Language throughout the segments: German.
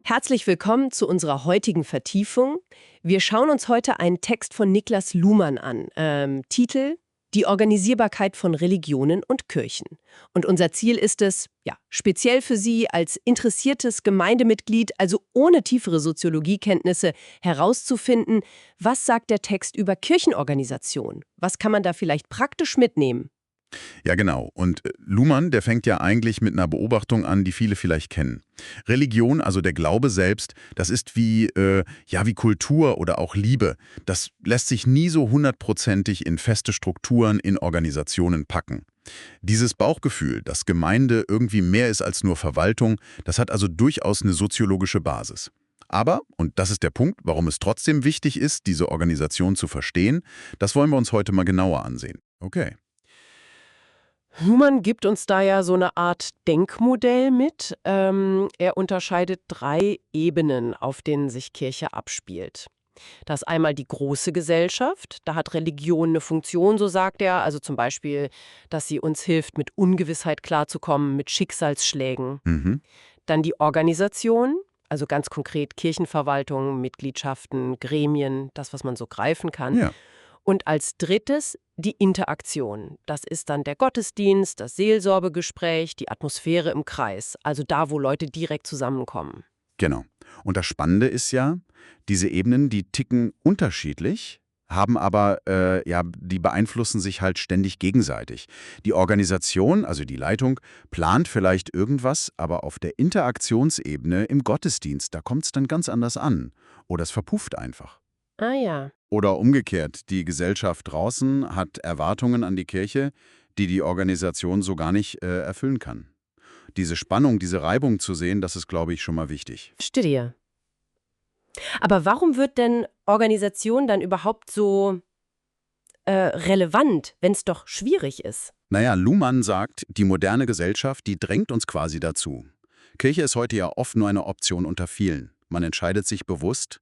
Herzlich willkommen zu unserer heutigen Vertiefung. Wir schauen uns heute einen Text von Niklas Luhmann an. Titel: Die Organisierbarkeit von Religionen und Kirchen. Und unser Ziel ist es, speziell für Sie als interessiertes Gemeindemitglied, also ohne tiefere Soziologiekenntnisse, herauszufinden, was sagt der Text über Kirchenorganisation? Was kann man da vielleicht praktisch mitnehmen? Ja, genau. Und Luhmann, der fängt ja eigentlich mit einer Beobachtung an, die viele vielleicht kennen. Religion, also der Glaube selbst, das ist wie Kultur oder auch Liebe. Das lässt sich nie so hundertprozentig in feste Strukturen, in Organisationen packen. Dieses Bauchgefühl, dass Gemeinde irgendwie mehr ist als nur Verwaltung, das hat also durchaus eine soziologische Basis. Aber, und das ist der Punkt, warum es trotzdem wichtig ist, diese Organisation zu verstehen, das wollen wir uns heute mal genauer ansehen. Okay. Luhmann gibt uns da ja so eine Art Denkmodell mit. Er unterscheidet 3 Ebenen, auf denen sich Kirche abspielt. Das ist einmal die große Gesellschaft. Da hat Religion eine Funktion, so sagt er. Also zum Beispiel, dass sie uns hilft, mit Ungewissheit klarzukommen, mit Schicksalsschlägen. Mhm. Dann die Organisation, also ganz konkret Kirchenverwaltung, Mitgliedschaften, Gremien, das, was man so greifen kann. Ja. Und als drittes die Interaktion. Das ist dann der Gottesdienst, das Seelsorgegespräch, die Atmosphäre im Kreis. Also da, wo Leute direkt zusammenkommen. Genau. Und das Spannende ist ja, diese Ebenen, die ticken unterschiedlich, haben aber, die beeinflussen sich halt ständig gegenseitig. Die Organisation, also die Leitung, plant vielleicht irgendwas, aber auf der Interaktionsebene im Gottesdienst, da kommt es dann ganz anders an. Oder es verpufft einfach. Ah ja. Oder umgekehrt, die Gesellschaft draußen hat Erwartungen an die Kirche, die die Organisation so gar nicht erfüllen kann. Diese Spannung, diese Reibung zu sehen, das ist, glaube ich, schon mal wichtig. Verstehe. Aber warum wird denn Organisation dann überhaupt so relevant, wenn es doch schwierig ist? Naja, Luhmann sagt, die moderne Gesellschaft, die drängt uns quasi dazu. Kirche ist heute ja oft nur eine Option unter vielen. Man entscheidet sich bewusst,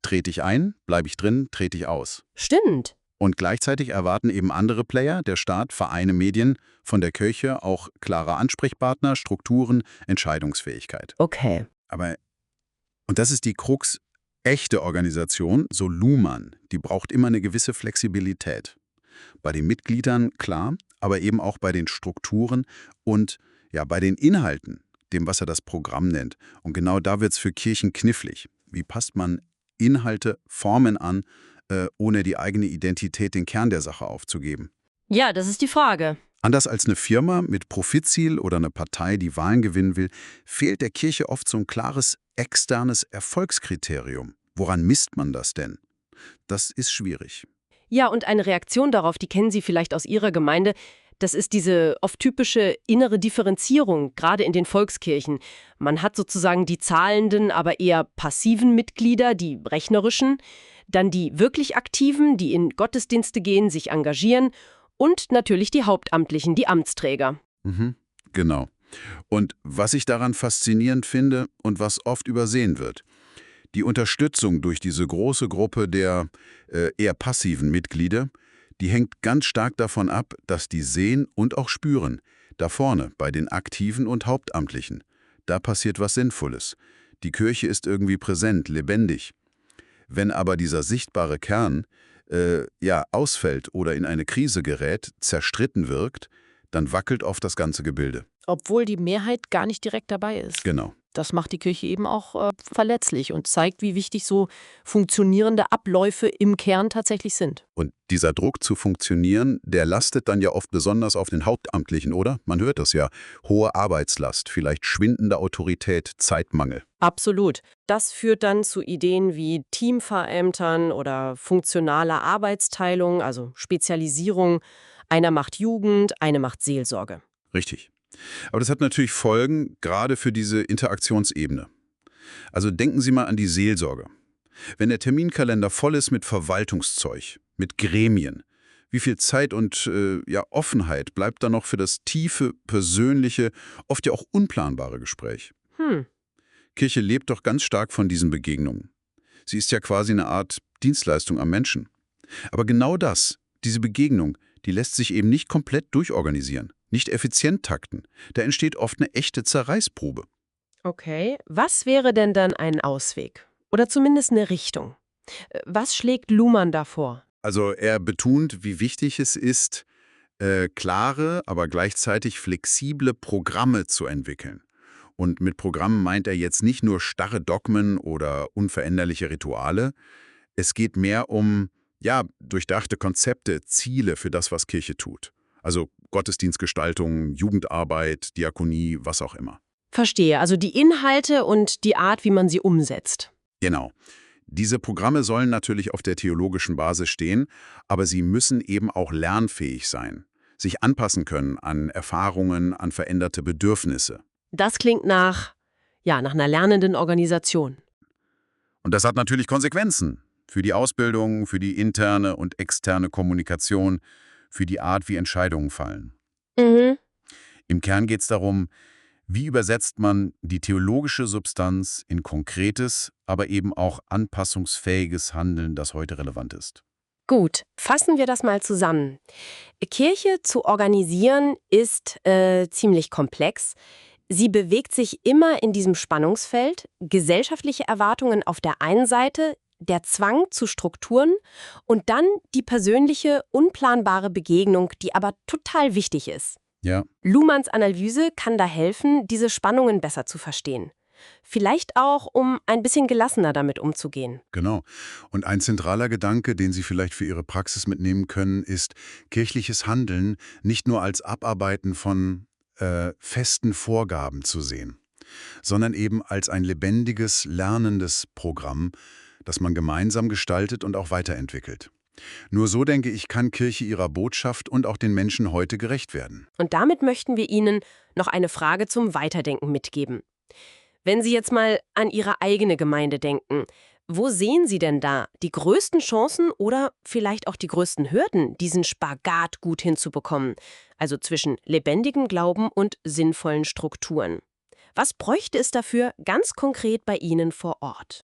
trete ich ein, bleibe ich drin, trete ich aus. Stimmt. Und gleichzeitig erwarten eben andere Player, der Staat, Vereine, Medien, von der Kirche auch klare Ansprechpartner, Strukturen, Entscheidungsfähigkeit. Okay. Und das ist die Krux, echte Organisation, so Luhmann, die braucht immer eine gewisse Flexibilität. Bei den Mitgliedern, klar, aber eben auch bei den Strukturen und bei den Inhalten, dem, was er das Programm nennt. Und genau da wird es für Kirchen knifflig. Wie passt man Inhalte, Formen an, ohne die eigene Identität, den Kern der Sache aufzugeben? Ja, das ist die Frage. Anders als eine Firma mit Profitziel oder eine Partei, die Wahlen gewinnen will, fehlt der Kirche oft so ein klares externes Erfolgskriterium. Woran misst man das denn? Das ist schwierig. Ja, und eine Reaktion darauf, die kennen Sie vielleicht aus Ihrer Gemeinde, das ist diese oft typische innere Differenzierung, gerade in den Volkskirchen. Man hat sozusagen die zahlenden, aber eher passiven Mitglieder, die rechnerischen, dann die wirklich Aktiven, die in Gottesdienste gehen, sich engagieren und natürlich die Hauptamtlichen, die Amtsträger. Mhm, genau. Und was ich daran faszinierend finde und was oft übersehen wird, die Unterstützung durch diese große Gruppe der eher passiven Mitglieder, die hängt ganz stark davon ab, dass die sehen und auch spüren. Da vorne, bei den Aktiven und Hauptamtlichen. Da passiert was Sinnvolles. Die Kirche ist irgendwie präsent, lebendig. Wenn aber dieser sichtbare Kern ausfällt oder in eine Krise gerät, zerstritten wirkt, dann wackelt oft das ganze Gebilde. Obwohl die Mehrheit gar nicht direkt dabei ist. Genau. Das macht die Kirche eben auch verletzlich und zeigt, wie wichtig so funktionierende Abläufe im Kern tatsächlich sind. Und dieser Druck zu funktionieren, der lastet dann ja oft besonders auf den Hauptamtlichen, oder? Man hört das ja. Hohe Arbeitslast, vielleicht schwindende Autorität, Zeitmangel. Absolut. Das führt dann zu Ideen wie Teamverämtern oder funktionaler Arbeitsteilung, also Spezialisierung. Einer macht Jugend, eine macht Seelsorge. Richtig. Aber das hat natürlich Folgen, gerade für diese Interaktionsebene. Also denken Sie mal an die Seelsorge. Wenn der Terminkalender voll ist mit Verwaltungszeug, mit Gremien, wie viel Zeit und Offenheit bleibt da noch für das tiefe, persönliche, oft ja auch unplanbare Gespräch? Kirche lebt doch ganz stark von diesen Begegnungen. Sie ist ja quasi eine Art Dienstleistung am Menschen. Aber genau das, diese Begegnung, die lässt sich eben nicht komplett durchorganisieren, nicht effizient takten. Da entsteht oft eine echte Zerreißprobe. Okay, was wäre denn dann ein Ausweg? Oder zumindest eine Richtung? Was schlägt Luhmann da vor? Also er betont, wie wichtig es ist, klare, aber gleichzeitig flexible Programme zu entwickeln. Und mit Programmen meint er jetzt nicht nur starre Dogmen oder unveränderliche Rituale. Es geht mehr um, ja, durchdachte Konzepte, Ziele für das, was Kirche tut. Also Gottesdienstgestaltung, Jugendarbeit, Diakonie, was auch immer. Verstehe, also die Inhalte und die Art, wie man sie umsetzt. Genau. Diese Programme sollen natürlich auf der theologischen Basis stehen, aber sie müssen eben auch lernfähig sein, sich anpassen können an Erfahrungen, an veränderte Bedürfnisse. Das klingt nach einer lernenden Organisation. Und das hat natürlich Konsequenzen für die Ausbildung, für die interne und externe Kommunikation, für die Art, wie Entscheidungen fallen. Mhm. Im Kern geht es darum, wie übersetzt man die theologische Substanz in konkretes, aber eben auch anpassungsfähiges Handeln, das heute relevant ist. Gut, fassen wir das mal zusammen. Kirche zu organisieren ist ziemlich komplex. Sie bewegt sich immer in diesem Spannungsfeld, gesellschaftliche Erwartungen auf der einen Seite, der Zwang zu Strukturen und dann die persönliche, unplanbare Begegnung, die aber total wichtig ist. Ja, Luhmanns Analyse kann da helfen, diese Spannungen besser zu verstehen. Vielleicht auch, um ein bisschen gelassener damit umzugehen. genau. Und ein zentraler Gedanke, den Sie vielleicht für Ihre Praxis mitnehmen können, ist, kirchliches Handeln nicht nur als Abarbeiten von festen Vorgaben zu sehen, sondern eben als ein lebendiges, lernendes Programm, das man gemeinsam gestaltet und auch weiterentwickelt. Nur so, denke ich, kann Kirche ihrer Botschaft und auch den Menschen heute gerecht werden. Und damit möchten wir Ihnen noch eine Frage zum Weiterdenken mitgeben. Wenn Sie jetzt mal an Ihre eigene Gemeinde denken, wo sehen Sie denn da die größten Chancen oder vielleicht auch die größten Hürden, diesen Spagat gut hinzubekommen? Also zwischen lebendigem Glauben und sinnvollen Strukturen. Was bräuchte es dafür ganz konkret bei Ihnen vor Ort?